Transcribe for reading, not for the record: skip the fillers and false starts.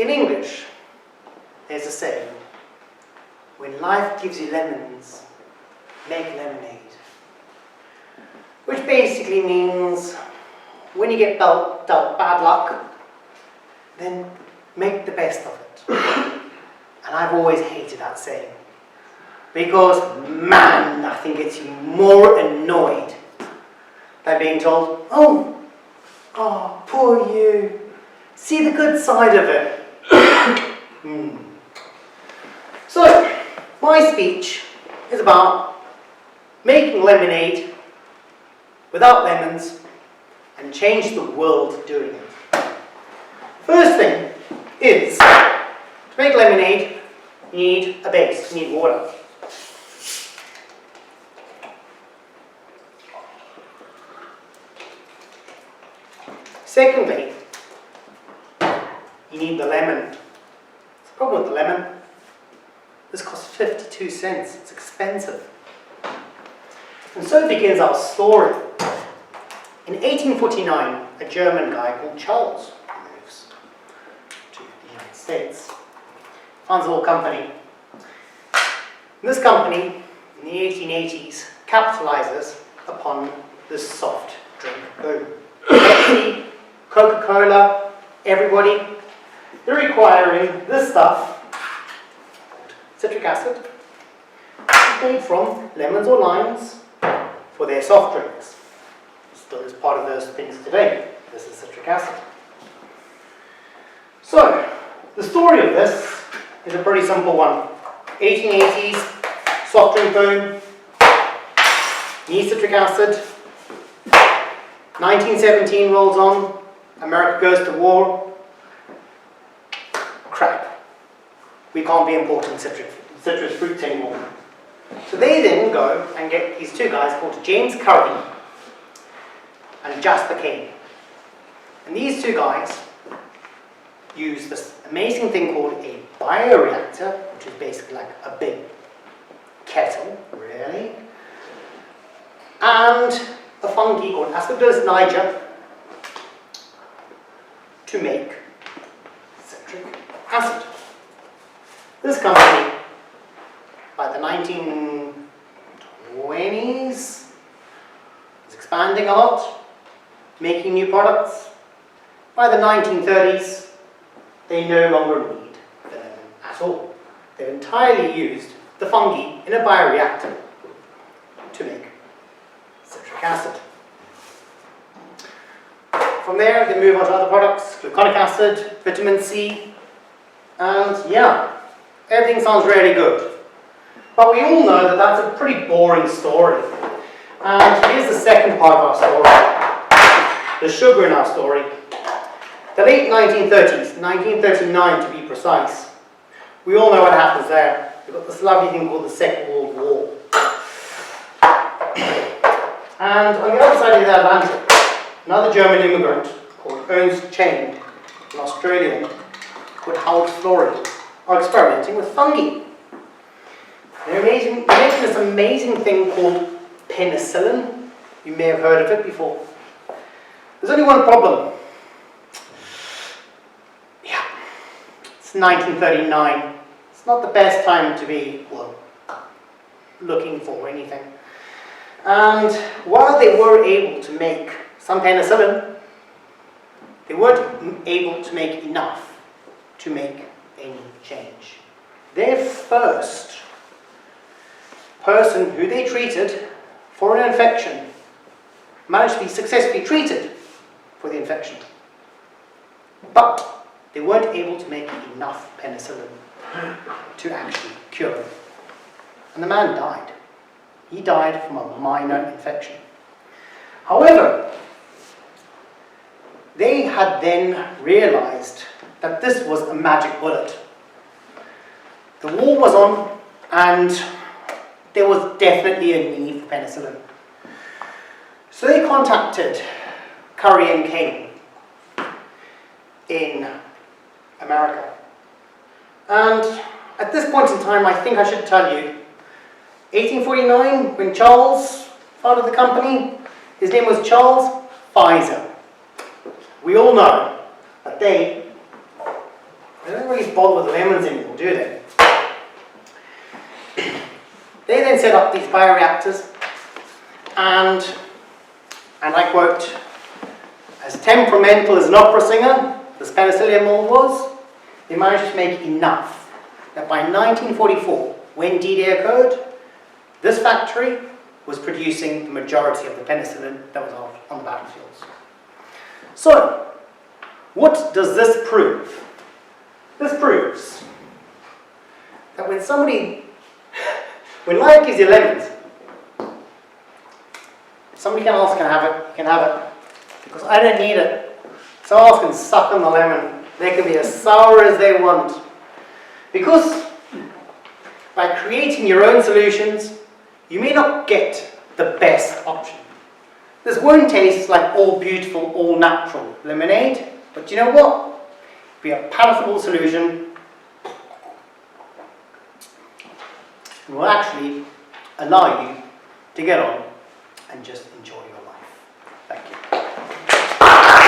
in English, there's a saying, when life gives you lemons, make lemonade. Which basically means, when you get dealt bad luck, then make the best of it. And I've always hated that saying. Because, man, nothing gets you more annoyed than being told, oh, poor you. See the good side of it. So, my speech is about making lemonade without lemons and change the world doing it. First thing is, to make lemonade, you need a base, you need water. Secondly, you need the lemon. The problem with the lemon, this costs 52 cents, it's expensive. And so begins our story. In 1849, a German guy called Charles moves to the United States, founds a little company. And this company, in the 1880s, capitalizes upon this soft drink boom. Pepsi, Coca-Cola, everybody, they're requiring this stuff, citric acid, made from lemons or limes for their soft drinks. Still is part of those things today. This is citric acid. So, the story of this is a pretty simple one. 1880s, soft drink boom, need citric acid. 1917 rolls on, America goes to war. Crap. We can't be importing citrus fruits anymore. So they then go and get these two guys called James Curry and Jasper Cain. And these two guys use this amazing thing called a bioreactor, which is basically like a big kettle, really, and a fungi called Aspergillus niger to make citric acid. This company, by the 1920s, is expanding a lot, making new products. By the 1930s, they no longer need the lemon at all. They've entirely used the fungi in a bioreactor to make citric acid. From there, they move on to other products, gluconic acid, vitamin C, and yeah, everything sounds really good. But we all know that that's a pretty boring story. And here's the second part of our story, the sugar in our story. The late 1930s, 1939 to be precise. We all know what happens there. We've got this lovely thing called the Second World War. And on the other side of the Atlantic, another German immigrant called Ernst Chain, an Australian called Howard Florey, are experimenting with fungi. They're making this amazing thing called penicillin. You may have heard of it before. There's only one problem. Yeah, it's 1939. It's not the best time to be, well, looking for anything. And while they were able to make some penicillin, they weren't able to make enough to make any change. Their first person who they treated for an infection managed to be successfully treated for the infection. But they weren't able to make enough penicillin to actually cure him. And the man died. He died from a minor infection. However, they had then realized that this was a magic bullet. The war was on, and there was definitely a need for penicillin. So they contacted Curry and Cain in America. And at this point in time, I think I should tell you, 1849, when Charles founded the company, his name was Charles Pfizer. We all know that they They don't really bother with lemons anymore, do they? They then set up these bioreactors, and I quote, "As temperamental as an opera singer, this penicillium mold was, they managed to make enough that by 1944, when D-Day occurred, this factory was producing the majority of the penicillin that was on the battlefields." So, what does this prove? This proves that when life gives you lemons, somebody can else can have it, you can have it, because I don't need it. Someone else can suck on the lemon. They can be as sour as they want. Because by creating your own solutions, you may not get the best option. This won't taste like all beautiful, all natural lemonade, but you know what? It'll be a palatable solution and will actually allow you to get on and just enjoy